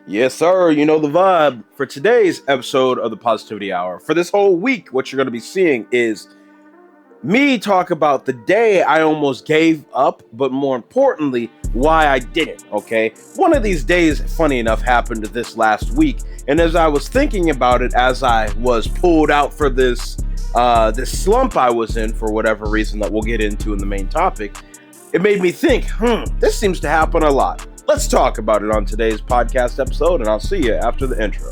Yes, sir. You know the vibe. For today's episode of the Positivity Hour, for this whole week, what you're going to be seeing is me talk about the day I almost gave up, but more importantly, why I didn't. Okay. One of these days, funny enough, happened this last week. And as I was thinking about it, as I was pulled out for this slump I was in for whatever reason that we'll get into in the main topic, it made me think, this seems to happen a lot. Let's talk about it on today's podcast episode, and I'll see you after the intro.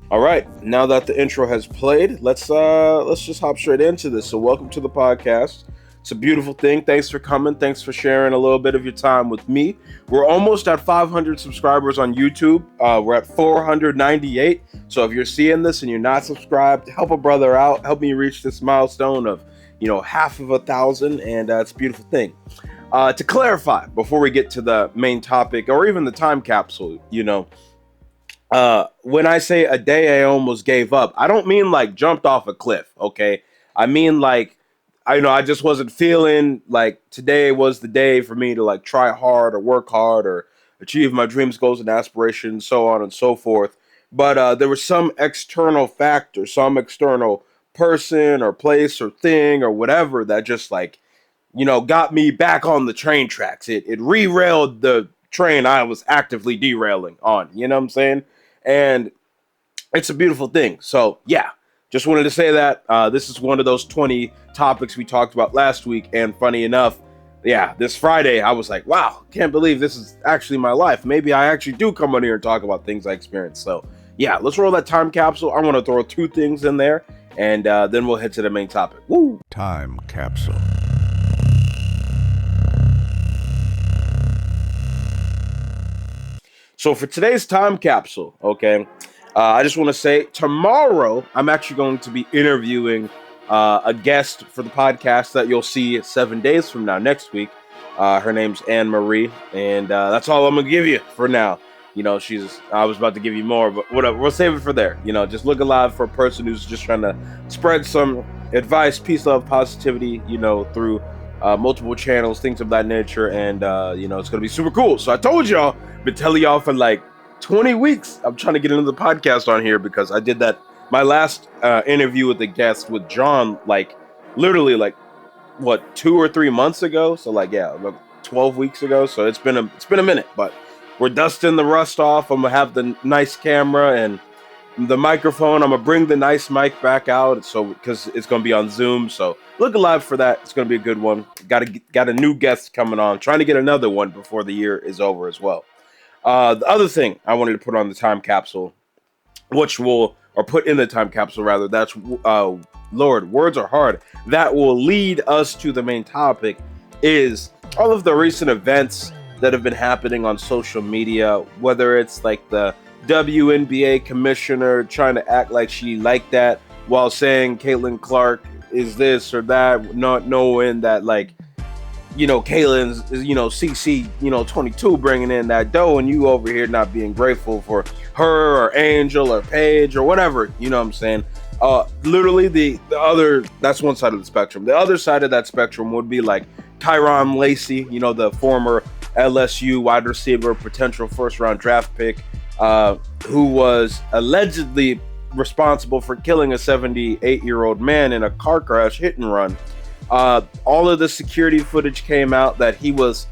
All right, now that the intro has played, let's just hop straight into this. So welcome to the podcast. It's a beautiful thing. Thanks for coming. Thanks for sharing a little bit of your time with me. We're almost at 500 subscribers on YouTube. We're at 498. So if you're seeing this and you're not subscribed, help a brother out. Help me reach this milestone of, half of 1,000, and it's a beautiful thing. To clarify, before we get to the main topic or even the time capsule, when I say a day I almost gave up, I don't mean like jumped off a cliff, okay? I mean like, I just wasn't feeling like today was the day for me to like try hard or work hard or achieve my dreams, goals, and aspirations, so on and so forth. But there was some external factor, some external person or place or thing or whatever that just like, got me back on the train tracks. It derailed the train I was actively derailing on, you know what I'm saying? And it's a beautiful thing. So, yeah, just wanted to say that. This is one of those 20 topics we talked about last week. And funny enough, this Friday, I was like, wow, can't believe this is actually my life. Maybe I actually do come on here and talk about things I experienced. So, yeah, let's roll that time capsule. I want to throw 2 things in there, and then we'll head to the main topic. Woo! Time capsule. So for today's time capsule, okay, I just want to say tomorrow I'm actually going to be interviewing a guest for the podcast that you'll see 7 days from now, next week. Her name's Anne Marie, and that's all I'm going to give you for now. I was about to give you more, but whatever, we'll save it for there. Just look alive for a person who's just trying to spread some advice, peace, love, positivity, through multiple channels, things of that nature, and it's going to be super cool. So I told y'all, been telling y'all for like 20 weeks, I'm trying to get into the podcast on here because I did that, my last interview with the guest with John, literally 2 or 3 months ago. So like 12 weeks ago. So it's been a minute, but we're dusting the rust off. I'm gonna have the nice camera and the microphone. I'm gonna bring the nice mic back out, so because it's gonna be on Zoom. So look alive for that. It's gonna be a good one. Got a new guest coming on. Trying to get another one before the year is over as well. The other thing I wanted to put on the time capsule, put in the time capsule rather, that's Lord, words are hard. That will lead us to the main topic, is all of the recent events that have been happening on social media, whether it's like the WNBA commissioner trying to act like she liked that while saying Caitlin Clark is this or that, not knowing that Caitlin's CC 22 bringing in that dough, and you over here not being grateful for her or Angel or Paige or whatever, you know what I'm saying? Literally the other, that's one side of the spectrum. The other side of that spectrum would be like KYRON LACY, the former LSU wide receiver, potential first round draft pick, who was allegedly responsible for killing a 78-year-old man in a car crash hit and run. All of the security footage came out that he was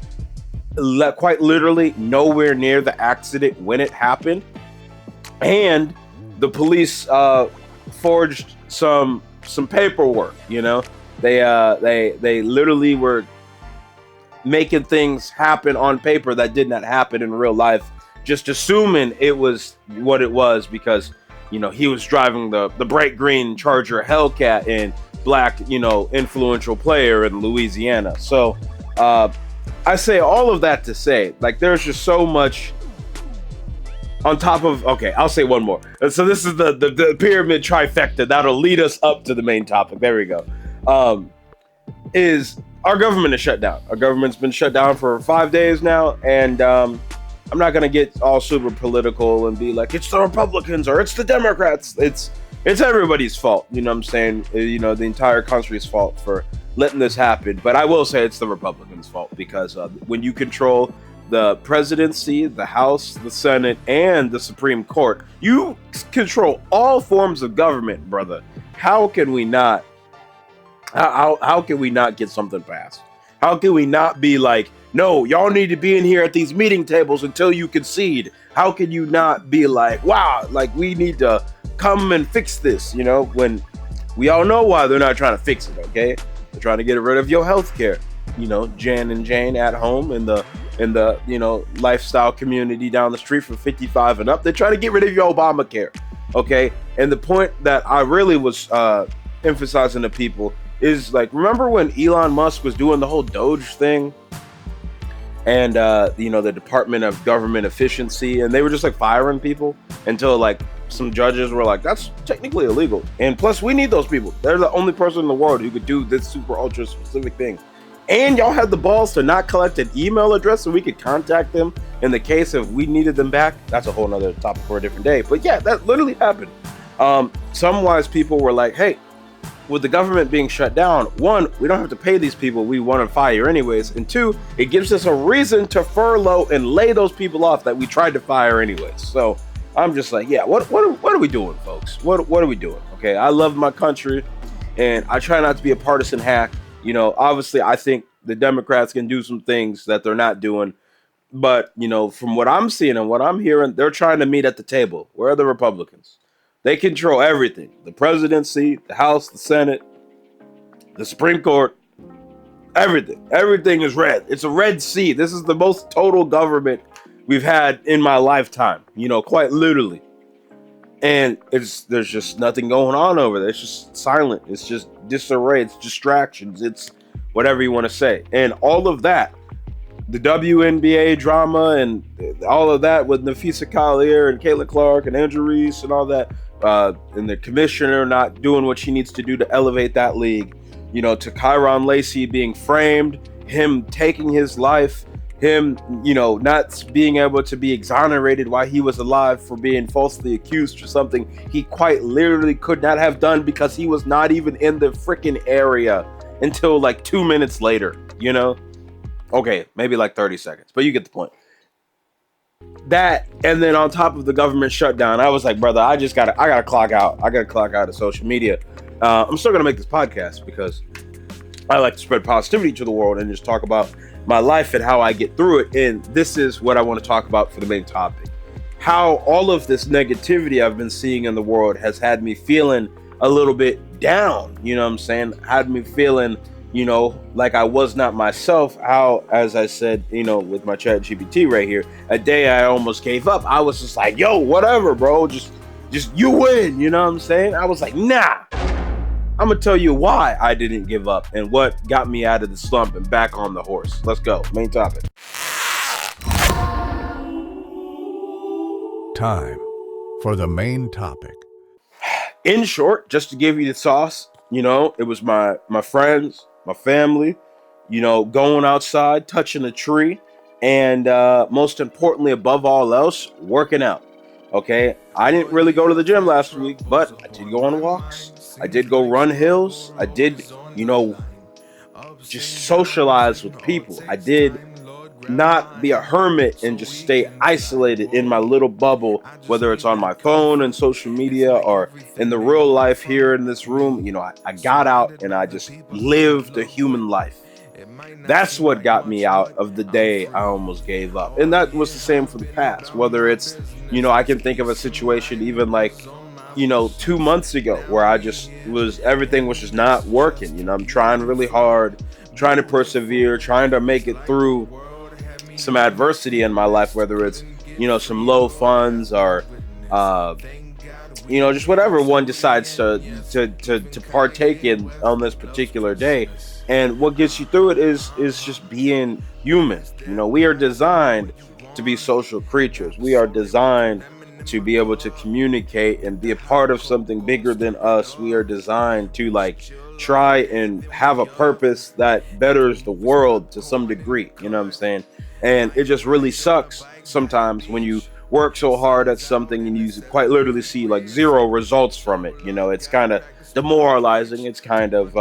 quite literally nowhere near the accident when it happened, and the police forged some paperwork. They literally were making things happen on paper that did not happen in real life, just assuming it was what it was because he was driving the bright green Charger Hellcat and black, influential player in Louisiana. So I say all of that to say, there's just so much on top of, okay, I'll say one more. So this is the pyramid trifecta that'll lead us up to the main topic. There we go. is our government is shut down. Our government's been shut down for 5 days now, and I'm not gonna get all super political and be like it's the Republicans or it's the Democrats. It's everybody's fault. You know what I'm saying? You know, the entire country's fault for letting this happen. But I will say it's the Republicans' fault because when you control the presidency, the House, the Senate, and the Supreme Court, you control all forms of government, brother. How can we not? How can we not get something passed? How can we not be like, no, y'all need to be in here at these meeting tables until you concede? How can you not be like, wow, like we need to come and fix this, you know, when we all know why they're not trying to fix it, okay? They're trying to get rid of your health care. You know, Jan and Jane at home in the you know, lifestyle community down the street from 55 and up. They're trying to get rid of your Obamacare, okay? And the point that I really was emphasizing to people is like, remember when Elon Musk was doing the whole Doge thing and you know, the Department of Government Efficiency, and they were just like firing people until like some judges were like, that's technically illegal. And plus we need those people. They're the only person in the world who could do this super ultra specific thing. And y'all had the balls to not collect an email address so we could contact them in the case if we needed them back. That's a whole nother topic for a different day. But yeah, that literally happened. Some wise people were like, hey, with the government being shut down, one, we don't have to pay these people we want to fire anyways, and two, it gives us a reason to furlough and lay those people off that we tried to fire anyways. So I'm just like, yeah, what are we doing, folks? What are we doing? Okay, I love my country, and I try not to be a partisan hack. You know, obviously, I think the Democrats can do some things that they're not doing, but you know, from what I'm seeing and what I'm hearing, they're trying to meet at the table. Where are the Republicans? They control everything. The presidency, the House, the Senate, the Supreme Court, everything. Everything is red. It's a red sea. This is the most total government we've had in my lifetime, you know, quite literally. And there's just nothing going on over there. It's just silent. It's just disarray. It's distractions. It's whatever you want to say. And all of that, the WNBA drama and all of that with Nafisa Collier and Caitlin Clark and Andrew Reese and all that, and the commissioner not doing what she needs to do to elevate that league, you know, to KYRON LACY being framed, him taking his life, him, you know, not being able to be exonerated while he was alive for being falsely accused for something he quite literally could not have done because he was not even in the freaking area until like 2 minutes later, you know? Okay, maybe like 30 seconds, but you get the point. That, and then on top of the government shutdown, I was like, brother, I gotta clock out. I gotta clock out of social media. I'm still gonna make this podcast because I like to spread positivity to the world and just talk about my life and how I get through it. And this is what I want to talk about for the main topic. How all of this negativity I've been seeing in the world has had me feeling a little bit down, you know what I'm saying? Had me feeling, you know, like I was not myself. How, as I said, you know, with my chat GPT right here, a day I almost gave up. I was just like, yo, whatever, bro. Just you win, you know what I'm saying? I was like, nah. I'm gonna tell you why I didn't give up and what got me out of the slump and back on the horse. Let's go. Main topic. Time for the main topic. In short, just to give you the sauce, you know, it was my friends, my family, you know, going outside, touching a tree, and most importantly, above all else, working out. Okay, I didn't really go to the gym last week, but I did go on walks. I did go run hills. I did, you know, just socialize with people. I did not be a hermit and just stay isolated in my little bubble, whether it's on my phone and social media or in the real life here in this room. You know, I got out and I just lived a human life. That's what got me out of the day I almost gave up. And that was the same for the past, whether it's, you know, I can think of a situation even like, you know, 2 months ago where everything was just not working. You know, I'm trying really hard, trying to persevere, trying to make it through some adversity in my life, whether it's, you know, some low funds or, you know, just whatever one decides to partake in on this particular day. And what gets you through it is just being human. You know, we are designed to be social creatures. We are designed to be able to communicate and be a part of something bigger than us. We are designed to like try and have a purpose that betters the world to some degree. You know what I'm saying? And it just really sucks sometimes when you work so hard at something and you quite literally see like zero results from it. You know, it's kind of demoralizing. It's kind of,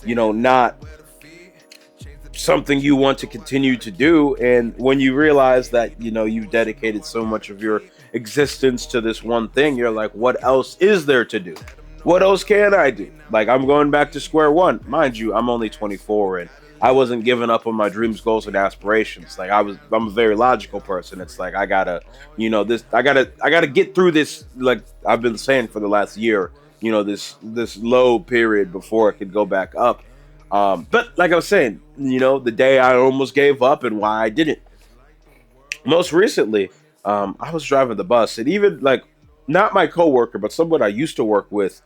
not something you want to continue to do. And when you realize that, you've dedicated so much of your existence to this one thing, you're like, what else is there to do? What else can I do? Like, I'm going back to square one. Mind you, I'm only 24 and I wasn't giving up on my dreams, goals, and aspirations. Like, I'm a very logical person. It's like, I gotta get through this, like I've been saying for the last year, this low period before it could go back up. But like I was saying, the day I almost gave up and why I didn't. Most recently, I was driving the bus, and even like not my coworker, but someone I used to work with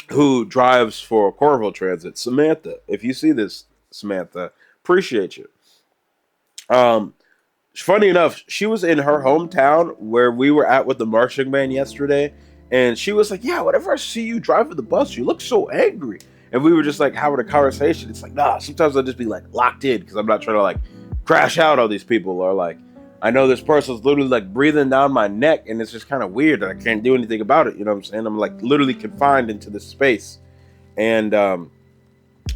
who drives for Corville Transit, Samantha. If you see this, Samantha, appreciate you. Funny enough, she was in her hometown where we were at with the marching band yesterday, and she was like, "Yeah, whenever I see you driving the bus, you look so angry." And we were just like having a conversation. It's like, nah, sometimes I'll just be like locked in because I'm not trying to like crash out on these people, or like I know this person's literally like breathing down my neck and it's just kind of weird that I can't do anything about it. You know what I'm saying? I'm like literally confined into this space. And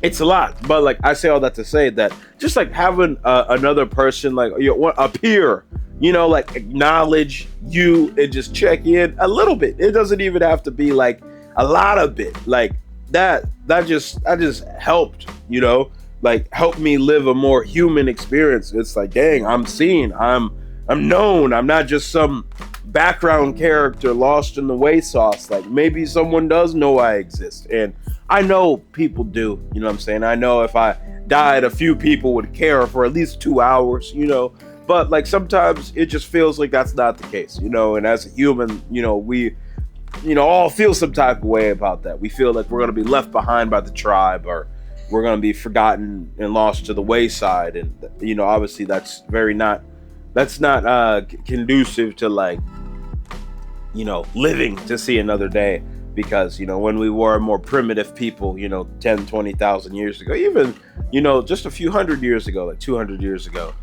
it's a lot. But like I say all that to say that just like having another person, like a peer, like acknowledge you and just check in a little bit. It doesn't even have to be like a lot of it. Like that just helped, like help me live a more human experience. It's like, dang, I'm seen, I'm known. I'm not just some background character lost in the way sauce. Like maybe someone does know I exist, and I know people do. You know what I'm saying? I know if I died, a few people would care for at least 2 hours. But like sometimes it just feels like that's not the case. And as a human, we all feel some type of way about that. We feel like we're going to be left behind by the tribe, or we're going to be forgotten and lost to the wayside. And, obviously that's not conducive to like, living to see another day. Because, when we were more primitive people, 10, 20,000 years ago, even, just a few hundred years ago, like 200 years ago,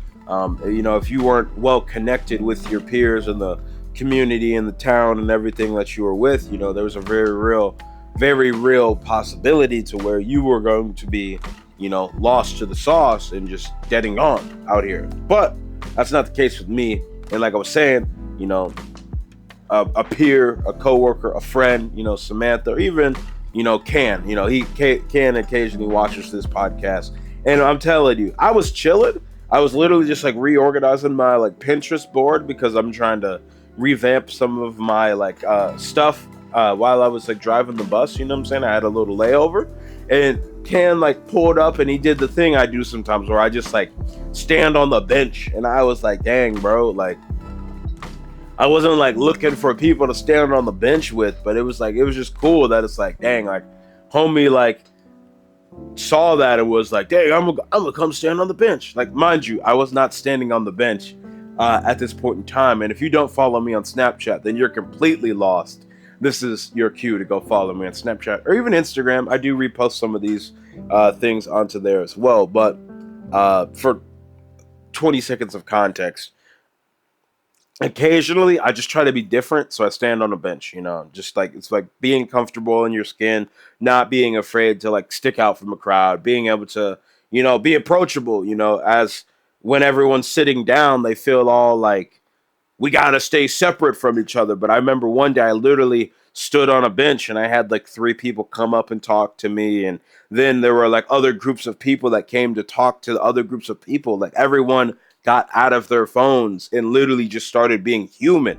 if you weren't well connected with your peers in the community and the town and everything that you were with, there was a very real possibility to where you were going to be, lost to the sauce and just dead and gone out here. But that's not the case with me. And like I was saying, a peer, a coworker, a friend, Samantha, or even, Can, he can occasionally watches this podcast. And I'm telling you, I was chilling. I was literally just like reorganizing my like Pinterest board because I'm trying to revamp some of my like stuff while I was like driving the bus. You know what I'm saying? I had a little layover, and Can like pulled up and he did the thing I do sometimes where I just like stand on the bench. And I was like, dang, bro, like I wasn't like looking for people to stand on the bench with, but it was just cool that it's like, dang, like homie like saw that and was like, dang, I'm gonna come stand on the bench. Like, mind you, I was not standing on the bench at this point in time. And if you don't follow me on Snapchat, then you're completely lost. This is your cue to go follow me on Snapchat or even Instagram. I do repost some of these things onto there as well. But for 20 seconds of context, occasionally I just try to be different, so I stand on a bench, just like it's like being comfortable in your skin, not being afraid to like stick out from a crowd, being able to, be approachable, as when everyone's sitting down, they feel all like we got to stay separate from each other. But I remember one day I literally stood on a bench and I had like 3 people come up and talk to me. And then there were like other groups of people that came to talk to the other groups of people. Like everyone got out of their phones and literally just started being human.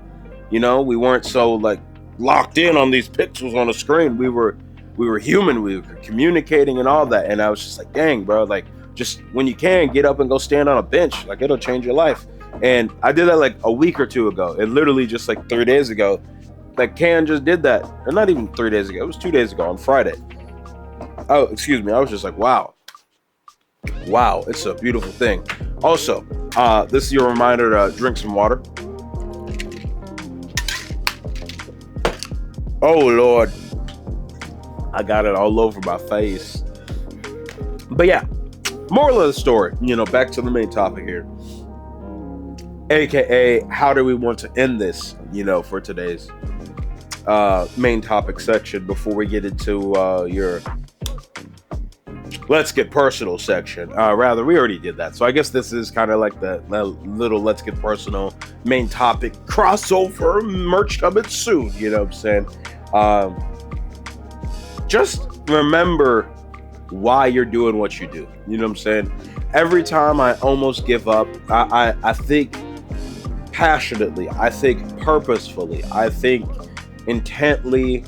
We weren't so like locked in on these pixels on a screen. We were human. We were communicating and all that. And I was just like, dang, bro, like just when you can get up and go stand on a bench, like it'll change your life. And I did that like a week or 2 ago, and literally just like 3 days ago, like Can just did that. Or not even 3 days ago. It was 2 days ago on Friday. Oh, excuse me. I was just like, wow, it's a beautiful thing. Also, this is your reminder to drink some water. Oh, Lord. I got it all over my face. But yeah, moral of the story, back to the main topic here. AKA, how do we want to end this, for today's main topic section before we get into your let's get personal section. Rather, we already did that. So I guess this is kind of like the little let's get personal main topic crossover merch coming soon. You know what I'm saying? Just remember why you're doing what you do. You know what I'm saying? Every time I almost give up, I think passionately, I think purposefully, I think intently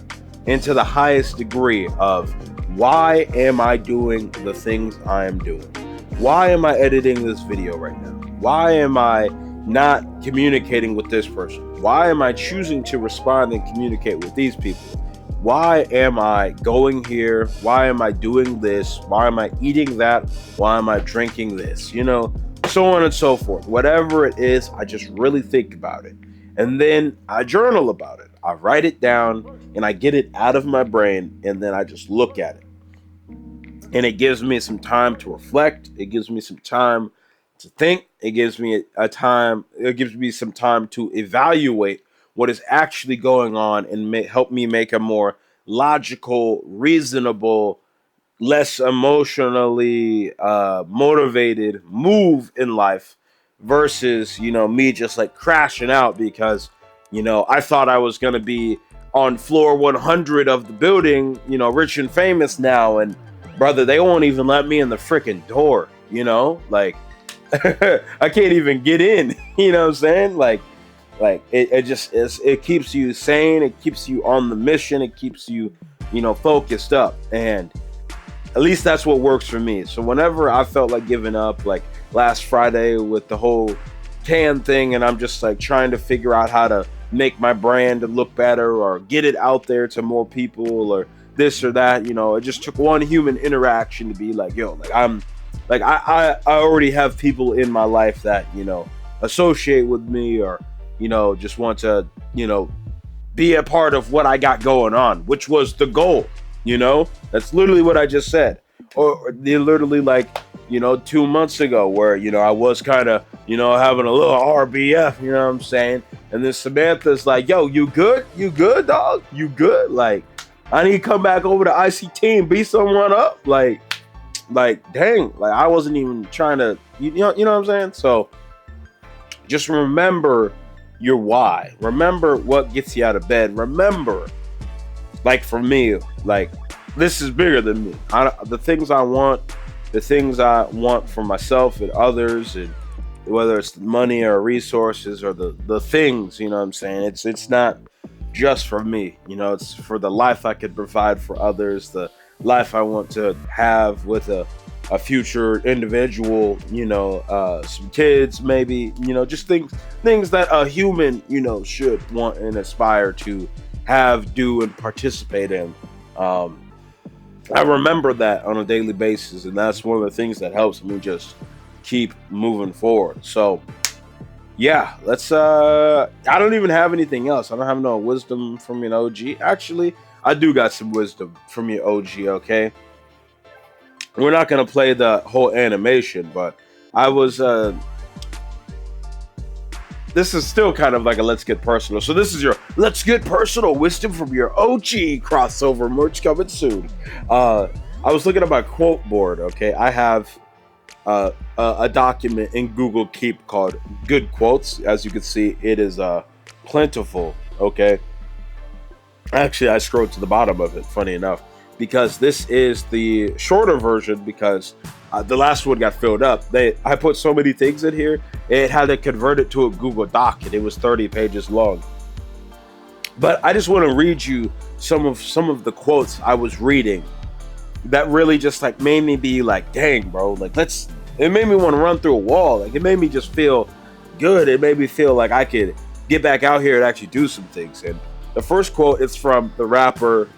into the highest degree of why am I doing the things I am doing? Why am I editing this video right now? Why am I not communicating with this person? Why am I choosing to respond and communicate with these people? Why am I going here? Why am I doing this? Why am I eating that? Why am I drinking this? So on and so forth. Whatever it is, I just really think about it. And then I journal about it. I write it down and I get it out of my brain, and then I just look at it. And it gives me some time to reflect. It gives me some time to think. It gives me some time to evaluate what is actually going on and help me make a more logical, reasonable, less emotionally motivated move in life versus, me just like crashing out because, I thought I was going to be on floor 100 of the building, rich and famous now. And brother, they won't even let me in the freaking door, like I can't even get in, you know what I'm saying? Like it keeps you sane. It keeps you on the mission. It keeps you, focused up. And at least that's what works for me. So whenever I felt like giving up, like last Friday with the whole can thing, and I'm just like trying to figure out how to make my brand look better or get it out there to more people or this or that, it just took one human interaction to be like, yo, like I already have people in my life that, associate with me or, just want to, be a part of what I got going on, which was the goal. That's literally what I just said. Or literally like, 2 months ago where, I was kind of, having a little RBF, you know what I'm saying? And then Samantha's like, yo, you good? You good, dog? You good? Like, I need to come back over to ICT and beat someone up. Like, dang, like I wasn't even trying to, you know what I'm saying? So just remember your why. Remember what gets you out of bed. Remember, like for me, like this is bigger than me. The things I want for myself and others, and whether it's money or resources or the things, you know what I'm saying? It's not just for me, it's for the life I could provide for others, the life I want to have with a future individual, some kids, maybe, just things that a human, should want and aspire to have, do, and participate in. I remember that on a daily basis, and that's one of the things that helps me just keep moving forward. So yeah, let's I don't even have anything else. I don't have no wisdom from an OG. Actually, I do got some wisdom from your OG, okay? We're not gonna play the whole animation, but I was this is still kind of like a let's get personal. So this is your let's get personal wisdom from your OG crossover merch coming soon. I was looking at my quote board, okay? I have a document in Google Keep called Good Quotes. As you can see, it is plentiful, okay? Actually, I scrolled to the bottom of it, funny enough, because this is the shorter version because the last one got filled up. I put so many things in here, it had to convert it to a Google Doc, and it was 30 pages long. But I just want to read you some of the quotes I was reading that really just like made me be like, dang, bro, like it made me want to run through a wall. Like it made me just feel good. It made me feel like I could get back out here and actually do some things. And the first quote is from the rapper,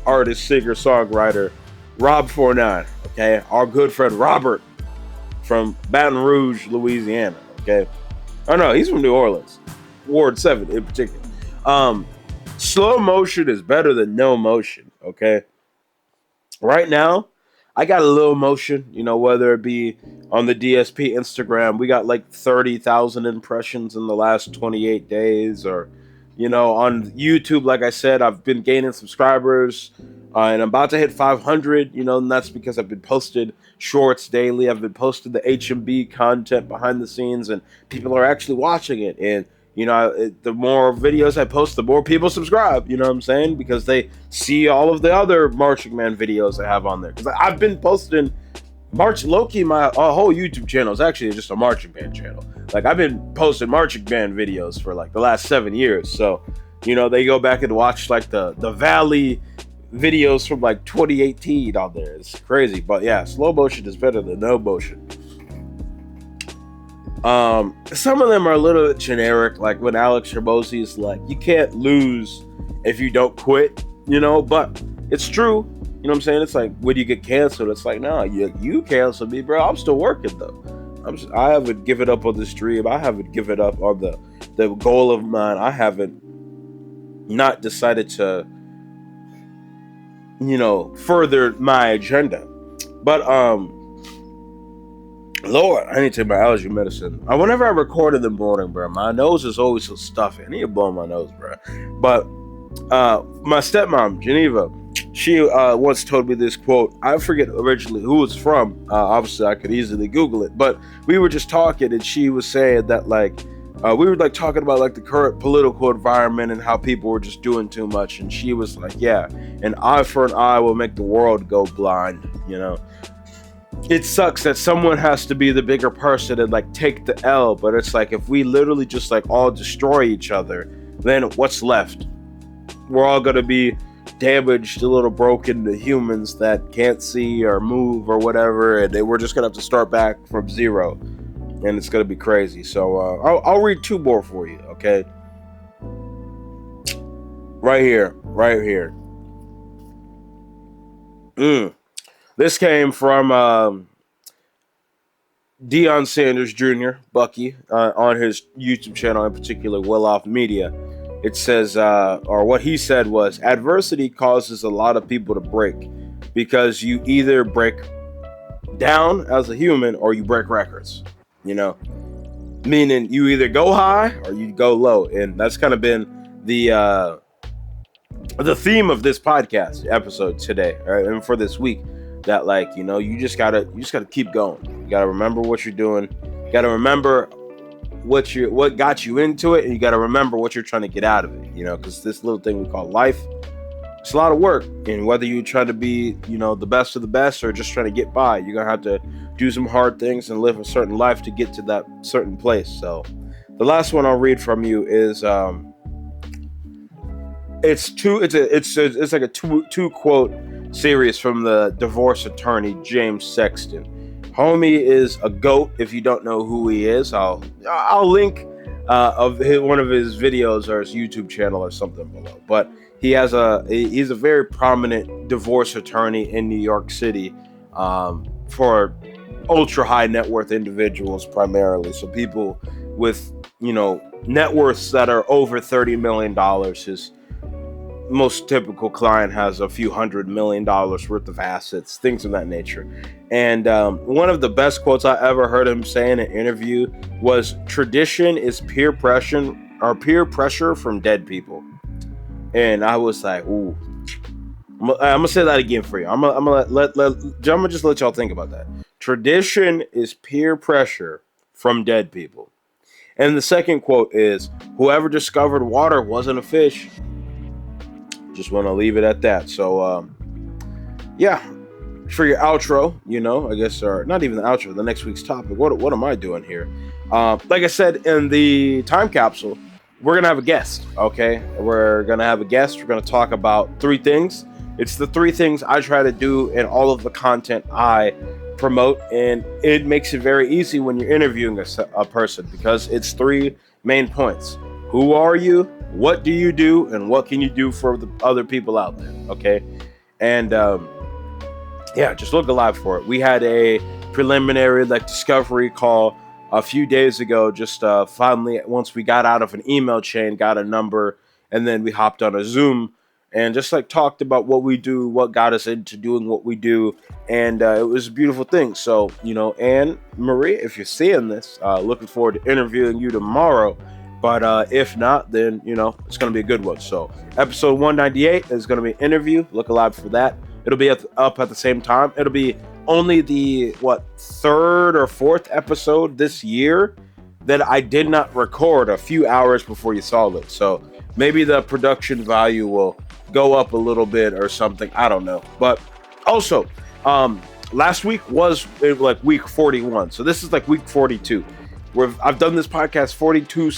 artist, singer, songwriter, Rob 49, okay? Our good friend Robert from Baton Rouge, Louisiana, okay? Oh no, he's from New Orleans, Ward 7 in particular. Slow motion is better than no motion, Okay. Right now, I got a little motion, whether it be on the DSP Instagram, we got like 30,000 impressions in the last 28 days, or, on YouTube, like I said, I've been gaining subscribers and I'm about to hit 500, and that's because I've been posted shorts daily. I've been posting the H&B content behind the scenes, and people are actually watching it. And the more videos I post, the more people subscribe. You know what I'm saying? Because they see all of the other marching man videos I have on there. Because I've been posting Loki. My whole YouTube channel is actually just a marching band channel. Like, I've been posting marching band videos for like the last 7 years. So, they go back and watch like the Valley videos from like 2018 on there. It's crazy. But yeah, slow motion is better than no motion. Some of them are a little bit generic, like when Alex Hermosi is like, you can't lose if you don't quit, but it's true. You know what I'm saying? It's like, when you get canceled, it's like, no, you canceled me, bro. I'm still working though. I haven't given up on this dream. I haven't given up on the goal of mine. I haven't not decided to, further my agenda. But, Lord, I need to take my allergy medicine. Whenever I record in the morning, bro, my nose is always so stuffy. I need to blow my nose, bro. But my stepmom, Geneva, she once told me this quote. I forget originally who it's from. Obviously, I could easily Google it. But we were just talking, and she was saying that, like, we were like talking about like the current political environment and how people were just doing too much. And she was like, yeah, an eye for an eye will make the world go blind, It sucks that someone has to be the bigger person and like take the L, but it's like, if we literally just like all destroy each other, then what's left? We're all gonna be damaged, a little broken to humans that can't see or move or whatever, and we're just gonna have to start back from zero, and it's gonna be crazy. So I'll read two more for you, okay? Right here. This came from Deion Sanders Jr., Bucky, on his YouTube channel, in particular, Well Off Media. It says, or what he said was, adversity causes a lot of people to break because you either break down as a human or you break records, meaning you either go high or you go low. And that's kind of been the theme of this podcast episode today, right? And for this week. That, like, you just gotta keep going. You gotta remember what you're doing. You gotta remember what got you into it, and you gotta remember what you're trying to get out of it. Because this little thing we call life, it's a lot of work. And whether you try to be, the best of the best or just trying to get by, you're gonna have to do some hard things and live a certain life to get to that certain place. So, the last one I'll read from you is it's like a two quote series from the divorce attorney James Sexton. Homie is a GOAT. If you don't know who he is, I'll link one of his videos or his YouTube channel or something below. But he's a very prominent divorce attorney in New York City for ultra high net worth individuals primarily. So people with net worths that are over $30 million. His most typical client has a few $100 million worth of assets, things of that nature. And one of the best quotes I ever heard him say in an interview was, tradition is peer pressure from dead people. And I was like, ooh, I'm gonna say that again for you. I'm gonna just let y'all think about that. Tradition is peer pressure from dead people. And the second quote is, whoever discovered water wasn't a fish. Just want to leave it at that. So, yeah, for your outro, I guess, or not even the outro, the next week's topic. What am I doing here? Like I said in the time capsule, we're going to have a guest, okay? We're going to have a guest. We're going to talk about three things. It's the three things I try to do in all of the content I promote, and it makes it very easy when you're interviewing a person, because it's three main points. Who are you? What do you do? And what can you do for the other people out there? Okay. And yeah, just look alive for it. We had a preliminary discovery call a few days ago. Just finally, once we got out of an email chain, got a number, and then we hopped on a Zoom and just like talked about what we do, what got us into doing what we do. And it was a beautiful thing. So, Anne Marie, if you're seeing this, looking forward to interviewing you tomorrow. But if not, then, it's going to be a good one. So episode 198 is going to be an interview. Look alive for that. It'll be up at the same time. It'll be only the, third or fourth episode this year that I did not record a few hours before you saw it. So maybe the production value will go up a little bit or something. I don't know. But also, last week was week 41. So this is like week 42. I've done this podcast 42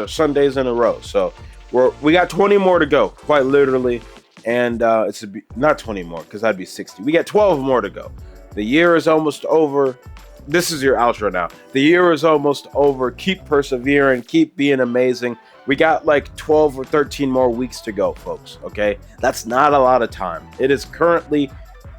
Sundays in a row. So we got 20 more to go, quite literally. And it's not 20 more, because that'd be 60. We got 12 more to go. The year is almost over. This is your outro now. The year is almost over. Keep persevering. Keep being amazing. We got like 12 or 13 more weeks to go, folks. Okay? That's not a lot of time. It is currently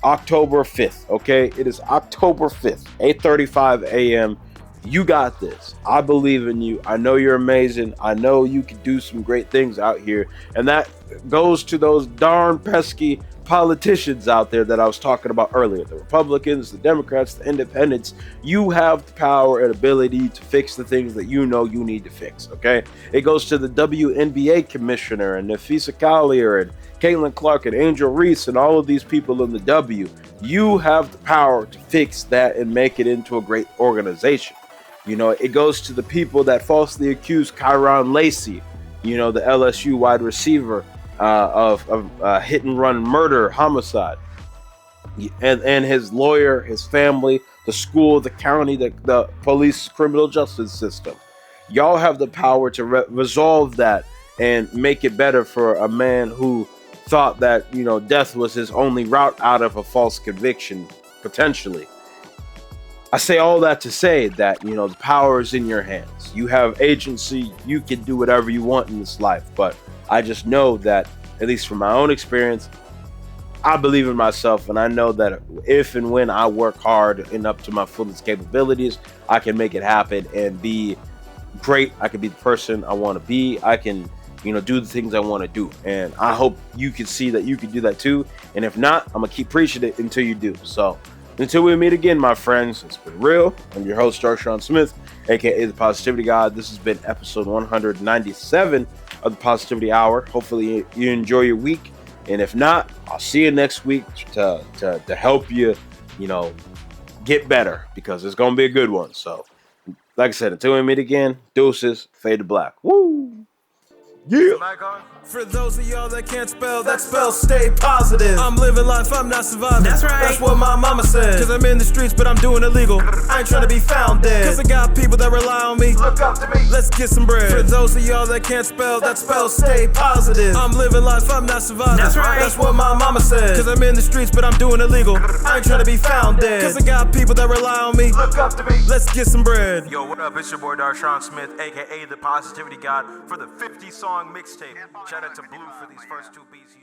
October 5th. Okay? It is October 5th, 8:35 a.m. You got this. I believe in you. I know you're amazing. I know you can do some great things out here. And that goes to those darn pesky politicians out there that I was talking about earlier. The Republicans, the Democrats, the Independents. You have the power and ability to fix the things that you know you need to fix, okay? It goes to the WNBA commissioner and Nafisa Collier and Caitlin Clark and Angel Reese and all of these people in the W. You have the power to fix that and make it into a great organization. It goes to the people that falsely accused KYRON LACY, the LSU wide receiver, of hit and run murder, homicide, and his lawyer, his family, the school, the county, the police, criminal justice system. Y'all have the power to resolve that and make it better for a man who thought that, death was his only route out of a false conviction, potentially. I say all that to say that, the power is in your hands. You have agency. You can do whatever you want in this life. But I just know that, at least from my own experience, I believe in myself. And I know that if and when I work hard and up to my fullest capabilities, I can make it happen and be great. I can be the person I want to be. I can, do the things I want to do. And I hope you can see that you can do that too. And if not, I'm going to keep preaching it until you do. So until we meet again, my friends, it's been real. I'm your host, Darshaun Smith, aka the Positivity God. This has been episode 197 of the Positivity Hour. Hopefully you enjoy your week. And if not, I'll see you next week to help you, get better, because it's going to be a good one. So, like I said, until we meet again, deuces, fade to black. Woo! Yeah! For those of y'all that can't spell, that spell stay positive. I'm living life, I'm not surviving. That's right. That's what my mama said. Cause I'm in the streets, but I'm doing illegal. I ain't trying to be found dead. Cause I got people that rely on me. Look up to me. Let's get some bread. For those of y'all that can't spell, that spell stay positive. I'm living life, I'm not surviving. That's right. That's what my mama said. Cause I'm in the streets, but I'm doing illegal. I ain't trying to be found dead. Cause I got people that rely on me. Look up to me. Let's get some bread. Yo, what up? It's your boy Darshaun Smith, aka the Positivity God, for the 50-song mixtape. Shout out to Blue for these first two beats. He